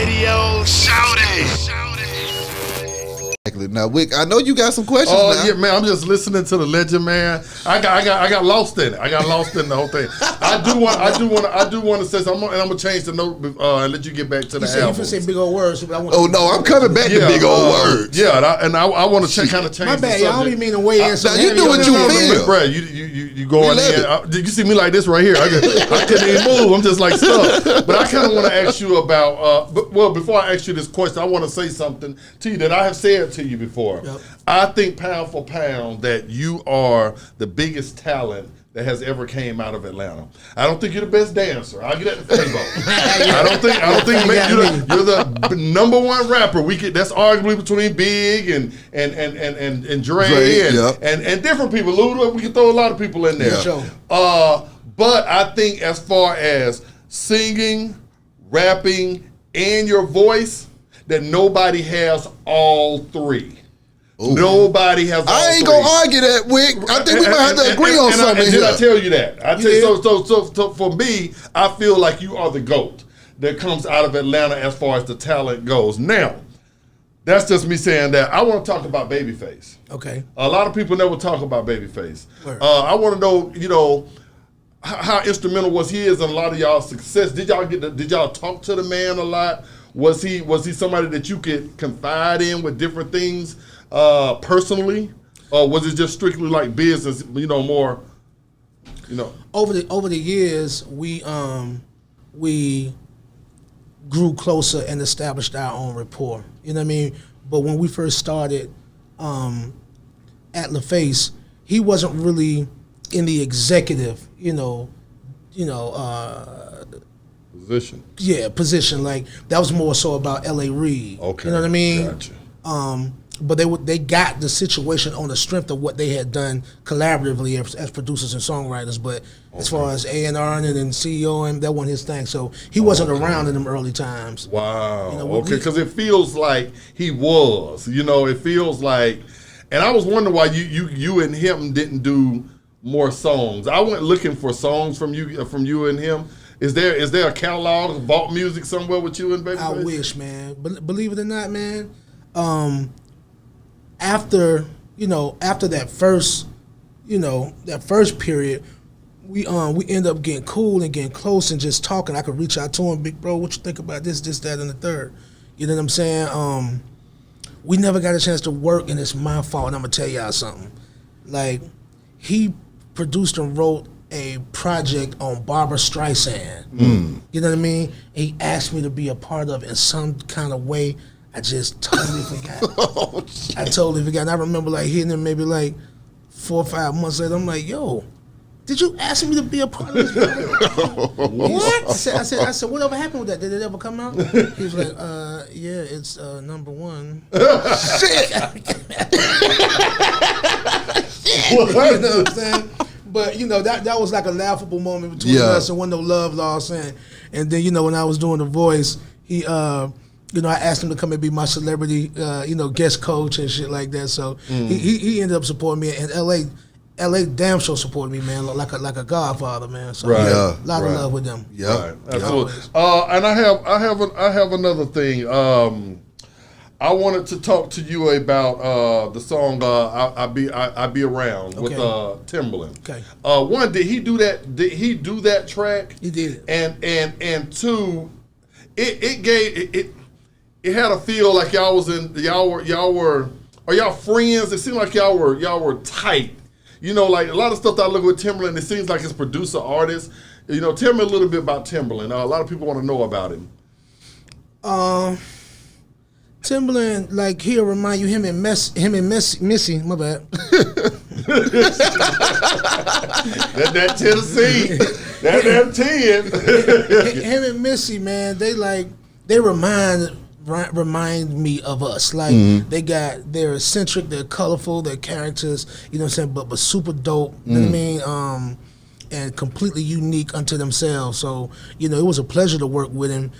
radio. Shout it. Now, Wick, I know you got some questions. Oh now. yeah, man. I'm just listening to the legend, man. I got lost in it. I got lost in the whole thing. I do want to say something, and I'm gonna change the note and let you get back to the album. You say big old words. But Oh no, I'm coming back to big old words. Yeah, I want to kind of change. My bad, the y'all don't even mean to weigh in. Now you do what you feel, bro. You going in? You see me like this right here? I couldn't even move. I'm just like stuck. But I kind of want to ask you about. Well, before I ask you this question, I want to say something to you that I have said to you before. Yep. I think pound for pound that you are the biggest talent that has ever came out of Atlanta. I don't think you're the best dancer. I'll get at the table. I don't think you're the number one rapper. That's arguably between Big and Dre and different people. Luda, we can throw a lot of people in there. Yeah, sure. But I think as far as singing, rapping, and your voice, that nobody has all three. Ooh. Nobody has all I ain't three. gonna argue that, Wick. I think we might have to agree on something here. Did I tell you that? So for me, I feel like you are the GOAT that comes out of Atlanta as far as the talent goes. Now, that's just me saying that. I want to talk about Babyface. Okay. A lot of people never talk about Babyface. I want to know, how instrumental was he in a lot of y'all's success? Did y'all talk to the man a lot? Was he somebody that you could confide in with different things personally, or was it just strictly like business? More. Over the years, we grew closer and established our own rapport. You know what I mean? But when we first started at LaFace, he wasn't really in the executive, position. Yeah, position. Like that was more so about L.A. Reid. Okay, you know what I mean? Gotcha. But they got the situation on the strength of what they had done collaboratively as producers and songwriters. But as far as A&R and CEO, and that wasn't his thing. So he wasn't around in them early times. Wow. Because it feels like he was. It feels like, and I was wondering why you and him didn't do more songs. I went looking for songs from you and him. Is there a catalog of vault music somewhere with you and Babyface? I wish, man. Believe it or not, man. After that first period, we end up getting cool and getting close and just talking. I could reach out to him, big bro, what you think about this, that, and the third. You know what I'm saying? We never got a chance to work, and it's my fault. And I'm gonna tell y'all something. Like, he produced and wrote a project on Barbra Streisand. You know what I mean? And he asked me to be a part of it in some kind of way. I just totally forgot. I totally forgot. And I remember hearing him maybe 4 or 5 months later. I'm like, yo, did you ask me to be a part of this project? What? I said, whatever happened with that? Did it ever come out? He was like, yeah, it's number one. Shit. You know what I'm saying? But that was like a laughable moment between us, and wasn't no love lost. And then when I was doing The Voice, he I asked him to come and be my celebrity guest coach and shit like that. So he ended up supporting me, and LA damn sure supported me, man, like a godfather, man. So a lot of love with them. Yeah, absolutely. And I have another thing. I wanted to talk to you about the song "I Be Around" with Timberland. Okay. One, did he do that? Did he do that track? He did. And two, it had a feel like y'all friends. It seemed like y'all were tight. Like a lot of stuff that I look with Timberland, it seems like it's producer artist. Tell me a little bit about Timberland. A lot of people want to know about him. Timberland, he'll remind you him and Missy. My bad. that Tennessee, that 10. Him and Missy, man, they remind me of us. They're eccentric, they're colorful, they're characters. You know what I'm saying? But super dope. You know what I mean? And completely unique unto themselves. So it was a pleasure to work with him.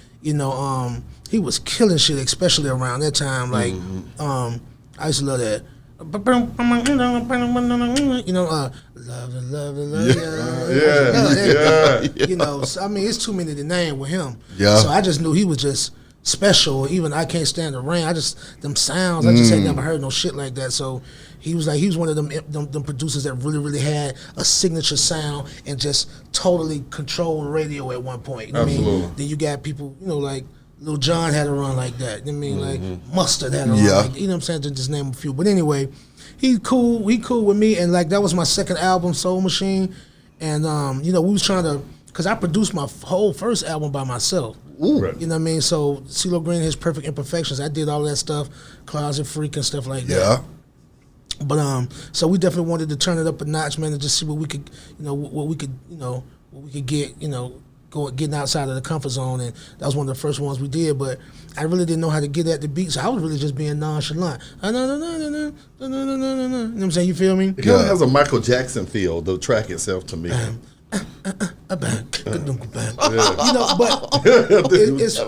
He was killing shit, especially around that time. I used to love that. Love. So, I mean, it's too many to name with him. Yeah. So I just knew he was just Special, or even I Can't Stand the Rain. Them sounds, I just had never heard no shit like that. So he was one of them producers that really had a signature sound and just totally controlled radio at one point. You know what I mean? Then you got people, like Lil Jon had a run like that. You know what I mean? Like Mustard had a run like that. You know what I'm saying? To just name a few. But anyway, he cool with me, and like that was my second album, Soul Machine. And we was trying to, because I produced my whole first album by myself. Ooh. Right. You know what I mean? So Ceelo Green, his Perfect Imperfections, I did all that stuff, Closet Freak and stuff like that. But so we definitely wanted to turn it up a notch, man, and just see what we could, what we could get, getting outside of the comfort zone, and that was one of the first ones we did. But I really didn't know how to get at the beat, so I was really just being nonchalant. You know what I'm saying? You feel me? It kind of has a Michael Jackson feel, the track itself, to me. But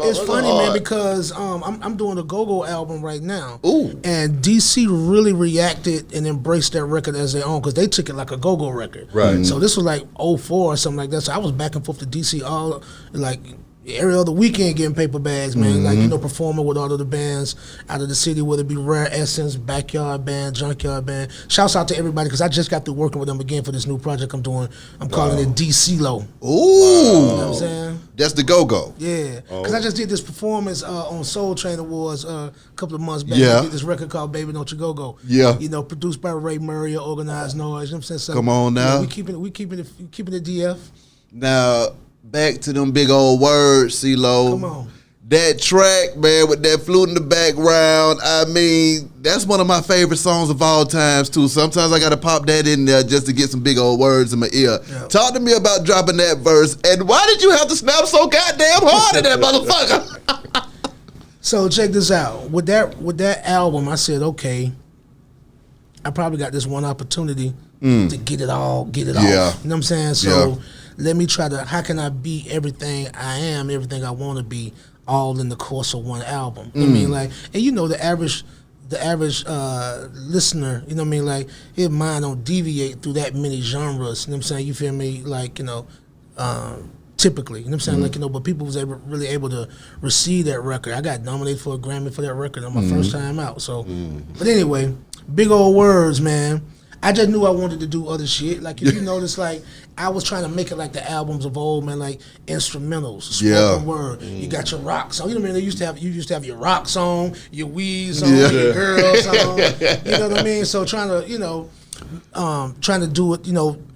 it's funny, man, because I'm doing a go-go album right now. Ooh. And DC really reacted and embraced that record as their own, because they took it like a go-go record. Right. So this was like '04 or something like that. So I was back and forth to DC all like every other weekend getting paper bags, man. Like, performing with all of the bands out of the city, whether it be Rare Essence, Backyard Band, Junkyard Band. Shouts out to everybody, because I just got through working with them again for this new project I'm doing. I'm calling it Ceelo. Ooh. You know what I'm saying? That's the go-go. Yeah. Because I just did this performance on Soul Train Awards a couple of months back. Yeah. I did this record called Baby Don't You Go-Go. Yeah. Produced by Ray Murray, Organized Noise. You know what I'm saying? So, come on now. We keeping it DF. Now, back to them big old words, CeeLo. Come on. That track, man, with that flute in the background, I mean, that's one of my favorite songs of all times, too. Sometimes I got to pop that in there just to get some big old words in my ear. Yeah. Talk to me about dropping that verse, and why did you have to snap so goddamn hard at that motherfucker? So check this out. With that album, I said, okay, I probably got this one opportunity to get it off. You know what I'm saying? So let me try to, how can I be everything I am, everything I want to be, all in the course of one album? You know what I mean? Like, and the average listener, you know what I mean? Like, his mind don't deviate through that many genres. You know what I'm saying? You feel me? Like, typically, you know what I'm saying? Like, but people was really able to receive that record. I got nominated for a Grammy for that record on my first time out. So, but anyway, big old words, man. I just knew I wanted to do other shit. Like, if you notice, like, I was trying to make it like the albums of old, man, like instrumentals, spoken word. You got your rock song. You know what I mean? You used to have your rock song, your weed song, your girl song. You know what I mean? So trying to do it,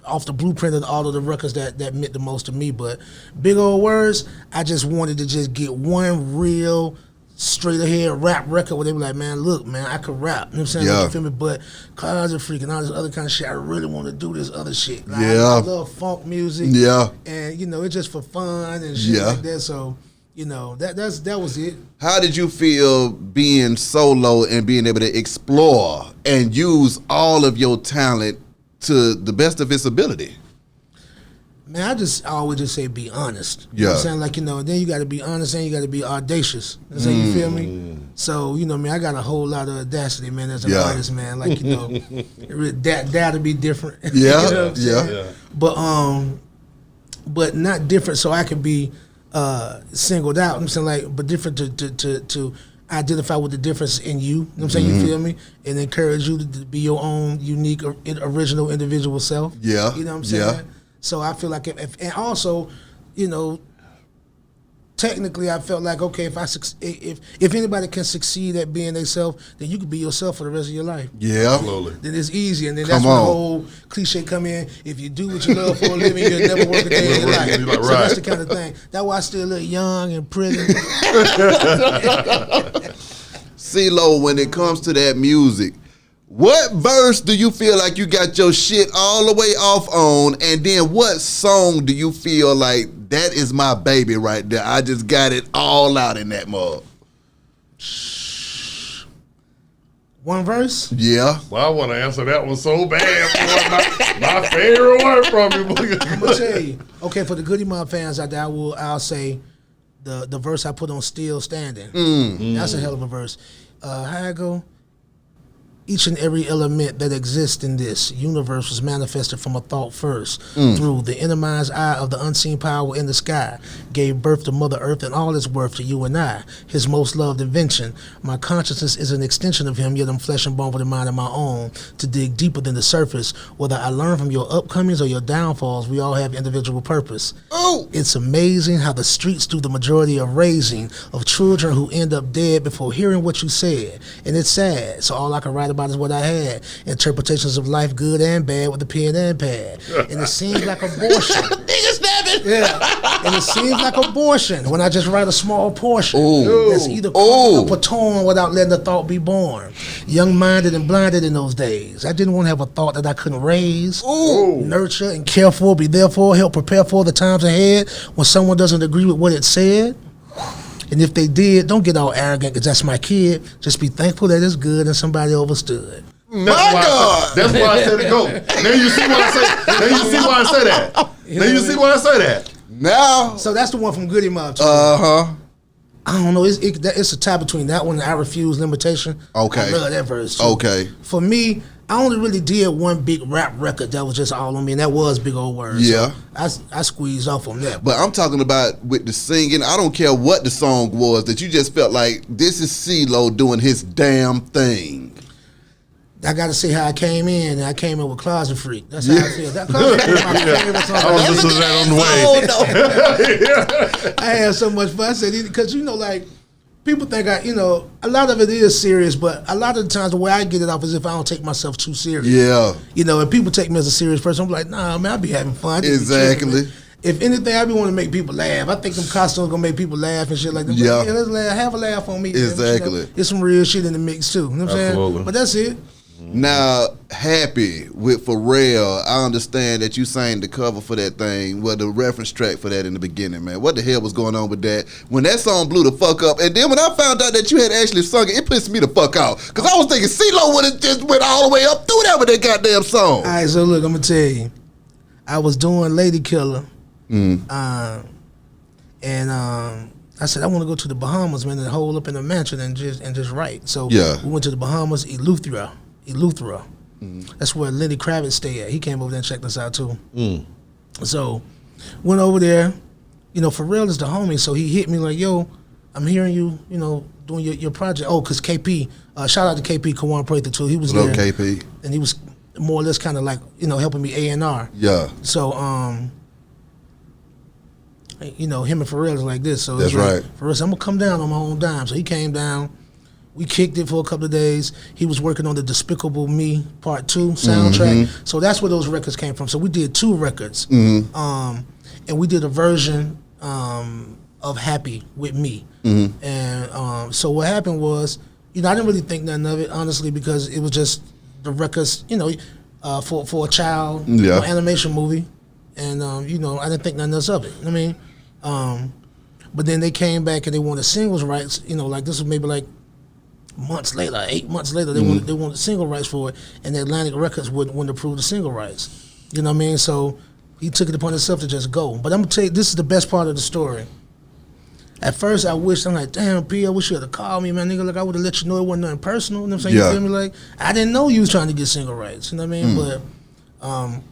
off the blueprint of all of the records that meant the most to me. But big old words, I just wanted to just get one real straight ahead rap record where they were like, man, look, man, I could rap. You know what I'm saying? Like, you feel me? But Closet Freak and all this other kind of shit, I really want to do this other shit. Like, I love funk music. Yeah. And, it's just for fun and shit like that. So, that was it. How did you feel being solo and being able to explore and use all of your talent to the best of its ability? Man, I always just say be honest. You know what I'm saying? Like, then you got to be honest and you got to be audacious. You know what I'm saying? You feel me? So, I got a whole lot of audacity, man, as an artist, man. Like, that'll be different. Yeah, But not different so I can be singled out. You know what I'm saying? Like, but different to identify with the difference in you. You know what I'm saying? You feel me? And encourage you to be your own unique, original, individual self. Yeah. You know what I'm saying? Yeah. So I feel like and also, technically I felt like, okay, if anybody can succeed at being themselves, then you can be yourself for the rest of your life. Yeah. Absolutely. Then it's easy. And then that's when the whole cliche come in. If you do what you love for a living, you'll never work a day in your life. Like, so that's the kind of thing. That's why I still look young and pretty. CeeLo, when it comes to that music, what verse do you feel like you got your shit all the way off on? And then what song do you feel like that is my baby right there? I just got it all out in that mug. One verse? Yeah. Well, I want to answer that one so bad. my favorite word from you. I'm going to tell you. Okay, for the Goody Mob fans out there, I'll say the verse I put on Still Standing. That's a hell of a verse. How I go? Each and every element that exists in this universe was manifested from a thought first, through the innermost eye of the unseen power in the sky, gave birth to Mother Earth and all its worth to you and I, his most loved invention. My consciousness is an extension of him, yet I'm flesh and bone with a mind of my own, to dig deeper than the surface. Whether I learn from your upcomings or your downfalls, we all have individual purpose. Oh, It's amazing how the streets do the majority of raising of children who end up dead before hearing what you said. And it's sad, so all I can write about is what I had. Interpretations of life, good and bad, with a pen and pad. And it seems like abortion. nigga snapping. Yeah. And it seems like abortion when I just write a small portion. Ooh. That's either Ooh. up or torn without letting the thought be born. Young-minded and blinded in those days. I didn't want to have a thought that I couldn't raise, nurture, and care for, be there for, help prepare for the times ahead when someone doesn't agree with what it said. And if they did, don't get all arrogant because that's my kid. Just be thankful that it's good and somebody overstood. That's why I said it go. Now you see why I say. Now you see why I say that. Now you see why I say that. Now, So that's the one from Goody Mob. uh-huh. I don't know. It's a tie between that one and I Refuse Limitation. Okay. I love that verse too. Okay. For me, I only really did one big rap record that was just all on me, and that was Big Old Words. Yeah. So I squeezed off on that. But I'm talking about with the singing. I don't care what the song was, that you just felt like this is Ceelo doing his damn thing. I got to say how I came in, and I came in with Closet Freak. That's how I feel. That Closet Freak is my favorite song. I was listening to that on the way. Oh, no. I had so much fun. I said, because, like, people think a lot of it is serious, but a lot of the times the way I get it off is if I don't take myself too serious. Yeah. And people take me as a serious person. I'm like, nah, man, I be having fun. I just be Exactly. tripping, man. If anything, I be want to make people laugh. I think them costumes gonna make people laugh and shit like that. Yeah. Like, let's laugh. Have a laugh on me. Exactly. Man. There's some real shit in the mix too. You know what I'm Absolutely. saying? But that's it. Now, Happy with Pharrell, I understand that you sang the cover for that thing, the reference track for that in the beginning, man. What the hell was going on with that? When that song blew the fuck up, and then when I found out that you had actually sung it, it pissed me the fuck out. Because I was thinking Ceelo would have just went all the way up through that with that goddamn song. All right, so look, I'm gonna tell you, I was doing Lady Killer, and I said I want to go to the Bahamas, man, and hole up in a mansion and just write. So Yeah. we went to the Bahamas, Eleuthera. That's where Lenny Kravitz stayed at. He came over there and checked us out too. So went over there. Pharrell is the homie, so he hit me like, yo, I'm hearing you, doing your project. Oh, because KP, shout out to KP, Kawan Prather too. He was What there. up, KP? And he was more or less kind of like, helping me A&R. Yeah. So, him and Pharrell is like this. So That's it's like, right. Pharrell said, I'm going to come down on my own dime. So he came down. We kicked it for a couple of days. He was working on the Despicable Me Part 2 soundtrack. So that's where those records came from. So we did 2 records. And we did a version of Happy with me. And so what happened was, I didn't really think nothing of it, honestly, because it was just the records, for a child animation movie. And, I didn't think nothing else of it. I mean, but then they came back and they wanted singles rights, like this was maybe like months later, 8 months later, they wanted single rights for it, and the Atlantic Records wouldn't approve the single rights. You know what I mean? So he took it upon himself to just go. But I'm gonna tell you, this is the best part of the story. At first, I'm like, damn, P, I wish you had called me, man, nigga. Like, I would have let you know it wasn't nothing personal. You know what I'm saying? Yeah. You feel me? Like, I didn't know you was trying to get single rights. You know what I mean? But,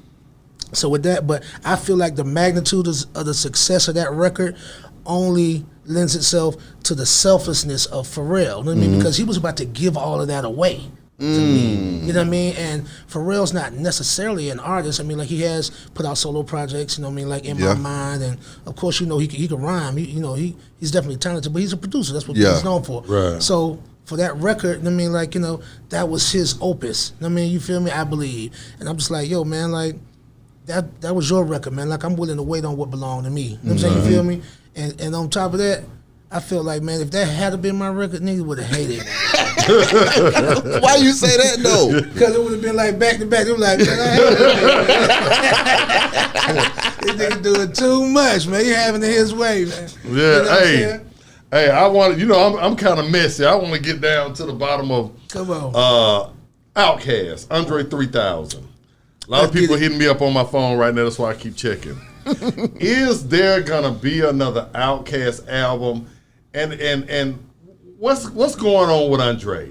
so with that, but I feel like the magnitude of the success of that record only lends itself to the selflessness of Pharrell. You know what I mean? Because he was about to give all of that away to me. You know what I mean? And Pharrell's not necessarily an artist. I mean, like, he has put out solo projects, you know what I mean, like In My Mind, and of course, he can rhyme. He's definitely talented, but he's a producer. That's what he's known for. Right. So for that record, you know what I mean, like, that was his opus. You know what I mean? You feel me? I believe. And I'm just like, yo, man, like, that was your record, man. Like, I'm willing to wait on what belonged to me. You know what I'm saying? You feel me? And on top of that, I feel like, man, if that had been my record, niggas would have hated it. Why you say that, though? Because it would have been like back to back. They were like, man, I hate it. This nigga doing too much, man. He having it his way, man. Yeah, You know what I'm saying? hey, I want I'm kind of messy. I want to get down to the bottom of Come on. Outkast, Andre 3000. A lot of people hitting me up on my phone right now. That's why I keep checking. Is there gonna be another Outkast album? And what's going on with Andre?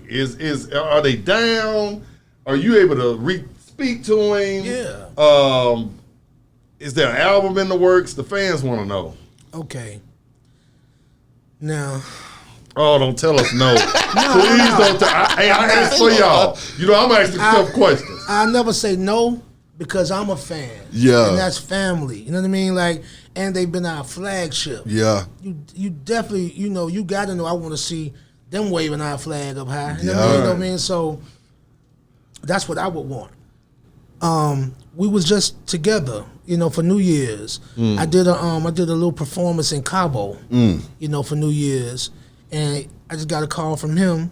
Are they down? Are you able to speak to him? Yeah. Is there an album in the works? The fans want to know. Okay. Now. Oh, don't tell us no. Please don't tell. I ask for y'all. You know, I'm asking tough questions. I never say no because I'm a fan. Yeah. And that's family. You know what I mean? Like, and they've been our flagship. Yeah. You definitely, you got to know I want to see them waving our flag up high. You know what I mean? So that's what I would want. We was just together, for New Year's. I did a little performance in Cabo, for New Year's. And I just got a call from him,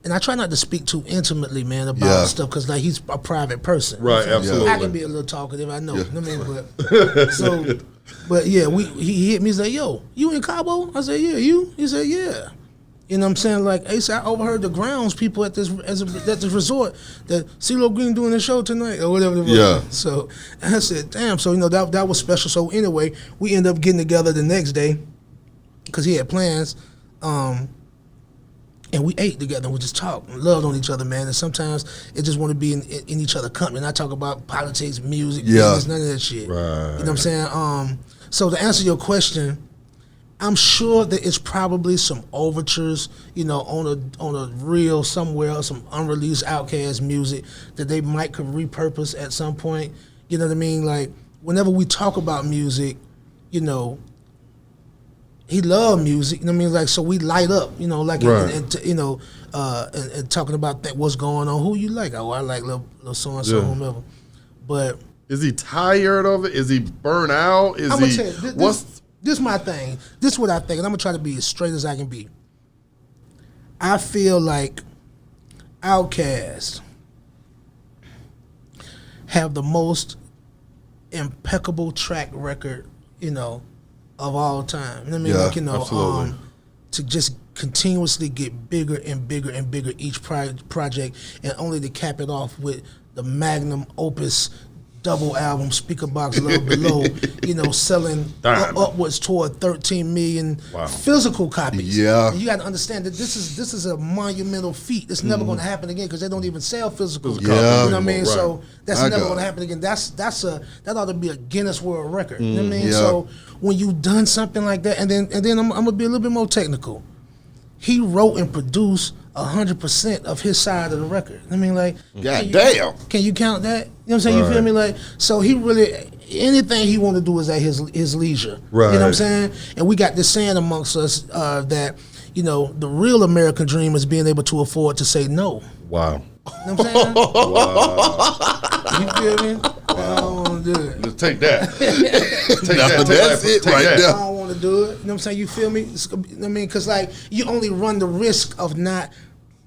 and I try not to speak too intimately, man, about stuff because like he's a private person, right? Absolutely. I can be a little talkative, I know. You know what I mean? But yeah, he hit me. He's like, "Yo, you in Cabo?" I said, "Yeah, you." He said, "Yeah." You know what I'm saying? Like, Ace, I overheard the grounds people at this resort that Ceelo Green doing a show tonight or whatever. Yeah. So I said, "Damn." So that was special. So anyway, we ended up getting together the next day because he had plans. And we ate together and we just talked and loved on each other, man. And sometimes it just want to be in each other's company. And I talk about politics, music, business, none of that shit. Right. You know what I'm saying? So to answer your question, I'm sure that it's probably some overtures, on a reel somewhere, some unreleased Outkast music that they could repurpose at some point. You know what I mean? Like whenever we talk about music, he loved music, you know what I mean? Like, so we light up, like, right. and talking about what's going on. Who you like? Oh, I like little so-and-so, whomever. But is he tired of it? Is he burnt out? I'm gonna tell you, this is my thing. This is what I think, and I'm gonna try to be as straight as I can be. I feel like Outkast have the most impeccable track record, of all time. You know what I mean? Absolutely. To just continuously get bigger and bigger and bigger each project, and only to cap it off with the magnum opus double album, Speaker Box Love Below, selling upwards toward 13 million physical copies. Yeah. And you got to understand that this is a monumental feat. It's never going to happen again because they don't even sell physical copies. Yeah. You know what I mean? Right. So that's never going to happen again. That ought to be a Guinness World Record. You know what I mean? Yeah. So when you've done something like that, and then I'm gonna be a little bit more technical. He wrote and produced 100% of his side of the record. I mean, like, God damn. Can you count that? You know what I'm saying? You feel me? Like, so he really, anything he want to do is at his leisure. Right. You know what I'm saying? And we got this saying amongst us that, the real American dream is being able to afford to say no. Wow. You know what I'm saying? Wow. You feel me? I don't want to do it. Just take that. That's it right I there. don't want to do it. You know what I'm saying? You feel me? I mean, because like you only run the risk of not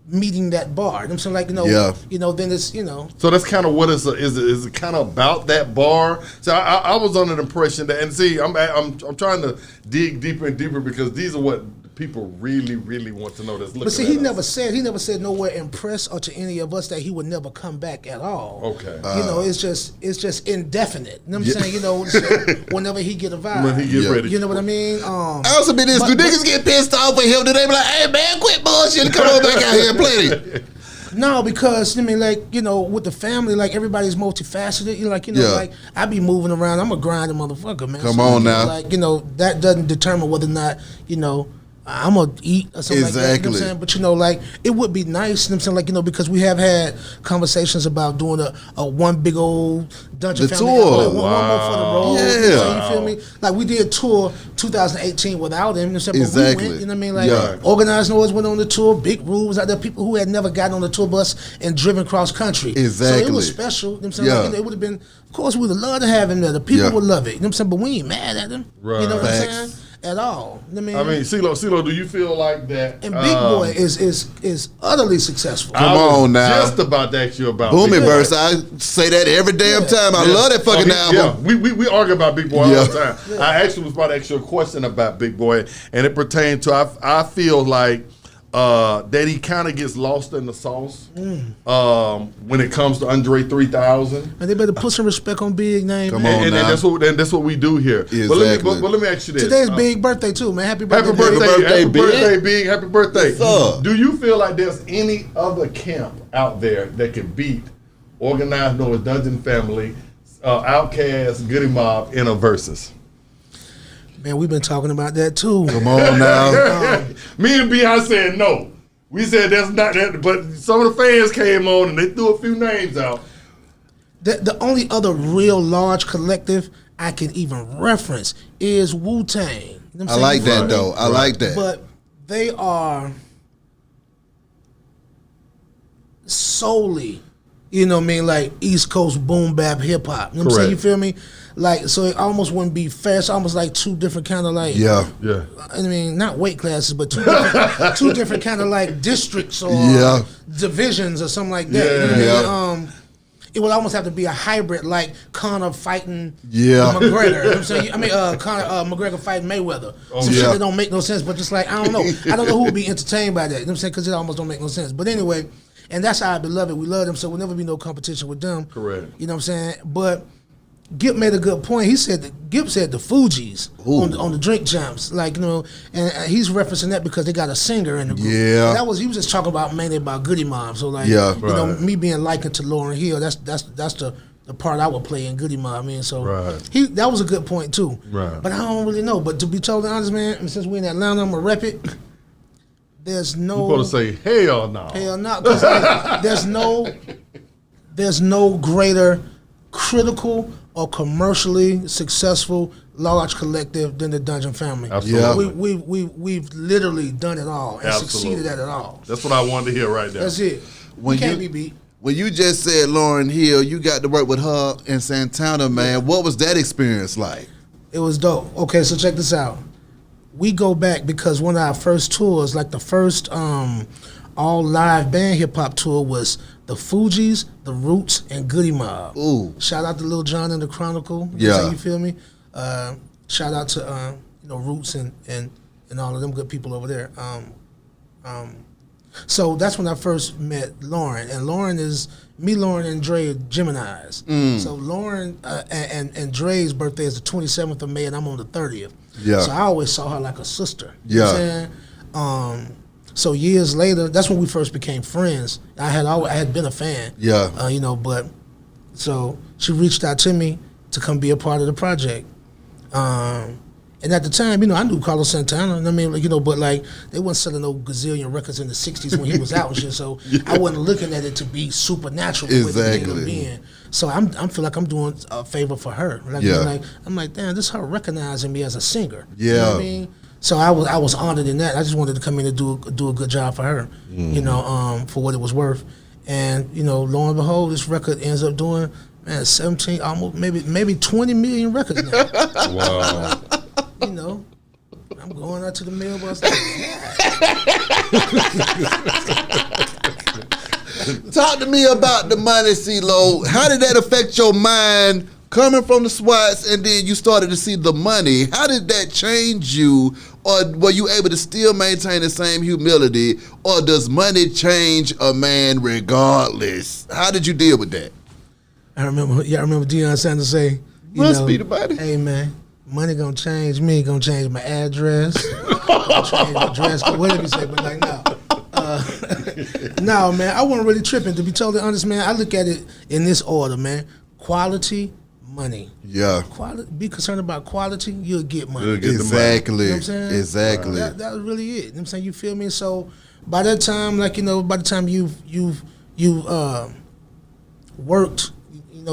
meeting that bar. You know what I'm saying? Like, then it's, So that's kind of what is it kind of about that bar? So I was under the impression that, and see, I'm trying to dig deeper and deeper because these are what people really, really want to know. That's looking. But see, at he us. never said nowhere impressed or to any of us that he would never come back at all. Okay. It's just indefinite. You know what I'm saying? Whenever he get a vibe. When he get ready. You know what I mean? I also been this. Niggas get pissed off with him. They be like, "Hey man, quit bullshit. Come on back out here and play." No, because I mean, like, with the family, like everybody's multifaceted. Like I be moving around. I'm a grinding motherfucker, man. Come on now. Like, that doesn't determine whether or not I'm gonna eat or something like that. You know what I'm saying? But like it would be nice, you know what I'm saying? Like, because we have had conversations about doing a one big old Dungeon family tour. album, like one more for the road. Yeah. You know what I'm saying? You feel me? Like we did tour 2018 without him, you know what I'm saying? But Exactly. we went, you know what I mean? Like Organized Noise went on the tour, Big Rule was out there, people who had never gotten on the tour bus and driven cross country. Exactly. So it was special, you know what I'm saying? Like, it would have been, of course we would have loved to have him there. The people would love it. You know what I'm saying? But we ain't mad at him. Right. You know what I'm Facts. saying? At all. I mean, Ceelo, do you feel like that? and Big Boy is utterly successful. Come on now. Just about to ask you about Booming Big Boy. verse. I say that every damn time. I love that fucking album. Yeah, we argue about Big Boy all the time. I actually was about to ask you a question about Big Boy, and it pertained to I feel like that he kind of gets lost in the sauce when it comes to Andre 3000. And they better put some respect on Big name, Come man. on. And that's what we do here. Exactly. But let me ask you this. Today's Big birthday too, man. Happy birthday, Happy birthday, Big. happy birthday, Big. Happy birthday. What's up? Do you feel like there's any other camp out there that could beat Organized Noise, Dungeon Family, Outkast, Goody Mob in a versus? Man, we've been talking about that too. Come on now. Me and B.I. said no. We said that's not that, but some of the fans came on and they threw a few names out. The only other real large collective I can even reference is Wu-Tang. You know what I I'm like saying? that though. I like that. But they are solely, you know what I mean, like East Coast boom bap hip hop. You know what I'm saying? You Correct. feel me? Like, so it almost wouldn't be fair. It's almost like two different kind of like, Yeah. Yeah. I mean, not weight classes, but two different kind of like districts or Yeah. divisions or something like that. You know what I Yeah. mean? It would almost have to be a hybrid, like Conor fighting Yeah. McGregor. You know what I'm saying? I mean, Conor McGregor fighting Mayweather. Some shit yeah. that don't make no sense, but just like, I don't know. I don't know who would be entertained by that. You know what I'm saying? Because it almost don't make no sense. But anyway, and that's how I beloved. We love them, so we'll never be no competition with them. Correct. You know what I'm saying? But Gip made a good point. He said Gip said the Fugees on the drink jumps, like, you know, and he's referencing that because they got a singer in the group. Yeah. He was just talking about mainly about Goody Mob. So like, Yeah. you know, Right. me being likened to Lauryn Hill, that's the part I would play in Goody Mob. I mean, so Right. that was a good point too. Right. But I don't really know. But to be totally honest, man, since we in Atlanta, I'm gonna rep it. There's no. You're supposed to say hell no. Hell no, 'cause, like, there's no greater critical or commercially successful large collective than the Dungeon Family. Absolutely. We've literally done it all and Absolutely. succeeded at it all. That's what I wanted to hear right now. That's it. When We can't you- be beat. When you just said Lauryn Hill, you got to work with her in Santana, man. What was that experience like? It was dope. Okay, so check this out. We go back because one of our first tours, like the first all live band hip hop tour, was the Fugees, the Roots, and Goody Mob. Ooh. Shout out to Lil Jon and the Chronicle. Yeah. You feel me? Shout out to Roots and all of them good people over there. So that's when I first met Lauren, and Lauren and Dre are Geminis. So Lauren and Dre's birthday is the 27th of May, and I'm on the 30th. Yeah. So I always saw her like a sister. Yeah. You know what I'm saying? So years later, that's when we first became friends. I had been a fan. Yeah. But so she reached out to me to come be a part of the project. And at the time, I knew Carlos Santana. I mean, but like they wasn't selling no gazillion records in the '60s when he was out and shit. So I wasn't looking at it to be supernatural. Exactly. Being. So I feel like I'm doing a favor for her. Like, Yeah. I'm like, damn, this is her recognizing me as a singer. Yeah. You know what I mean? So I was honored in that. I just wanted to come in and do a good job for her. For what it was worth. And lo and behold, this record ends up doing 17, almost maybe 20 million records now. Wow. I'm going out to the mailbox. Talk to me about the money, Ceelo. How did that affect your mind coming from the SWATs and then you started to see the money? How did that change you? Or were you able to still maintain the same humility? Or does money change a man regardless? How did you deal with that? I remember Deion Sanders say, Must be the money. Hey man, money gonna change me, gonna change my address, gonna change my dress, whatever you say, but like no. No, man, I wasn't really tripping. To be totally honest, man, I look at it in this order, man. Quality, money. Yeah. Be concerned about quality, you'll get money. You'll get the money. Exactly. You know what I'm saying? Exactly. That was really it. You know what I'm saying? You feel me? So by that time, by the time you've worked,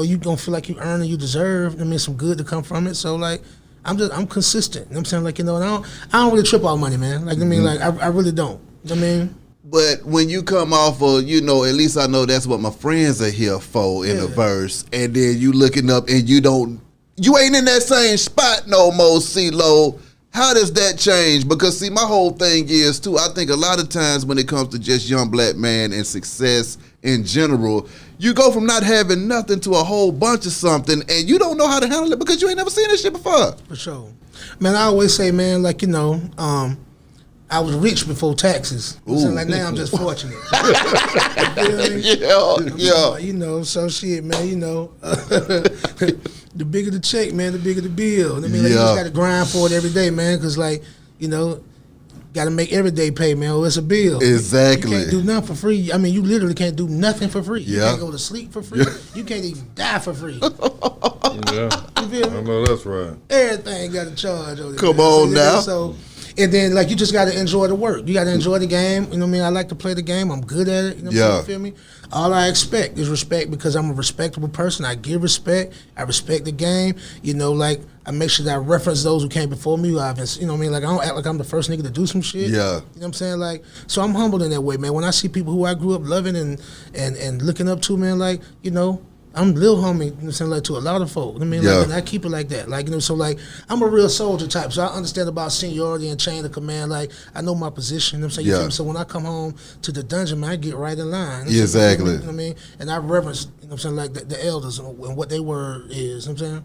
you gonna feel like you earn and you deserve. Some good to come from it. So like, I'm consistent. You know what I'm saying? And I don't really trip off money, man. Like I really don't. You know what I mean? But when you come off of, at least I know that's what my friends are here for in a verse, and then you looking up and you ain't in that same spot no more, Ceelo. How does that change? Because see, my whole thing is too, I think a lot of times when it comes to just young black man and success in general, you go from not having nothing to a whole bunch of something, and you don't know how to handle it because you ain't never seen this shit before. For sure. Man, I always say, man, I was rich before taxes. You know what I'm saying? Like now I'm just fortunate. You feel me? Yeah. You know, so shit, man, you know. The bigger the check, man, the bigger the bill. I mean, like, you just got to grind for it every day, man, because, like, you know, got to make every day pay, man, or it's a bill. Exactly. You can't do nothing for free. I mean, you literally can't do nothing for free. You Yeah. can't go to sleep for free. You can't even die for free. Yeah, You feel me? I know that's right. Everything got a charge on it. Come man. on now. So, and then, like, you just got to enjoy the work. You got to enjoy the game. You know what I mean? I like to play the game. I'm good at it. You know what I'm saying? You feel me? All I expect is respect because I'm a respectable person. I give respect. I respect the game. You know, like, I make sure that I reference those who came before me. Who I've been, you know what I mean? Like, I don't act like I'm the first nigga to do some shit. Yeah. You know what I'm saying? Like, so I'm humbled in that way, man. When I see people who I grew up loving and looking up to, man, like, you know, I'm Lil Homie, you know what I'm saying, like, to a lot of folk. I mean, like, and I keep it like that. Like, you know, so, like, I'm a real soldier type, so I understand about seniority and chain of command. Like, I know my position, you know what I'm saying? You feel me? So when I come home to the dungeon, man, I get right in line. You know Exactly. You know what I mean? And I reverence, you know what I'm saying, like, the elders and what their word is, you know what I'm saying?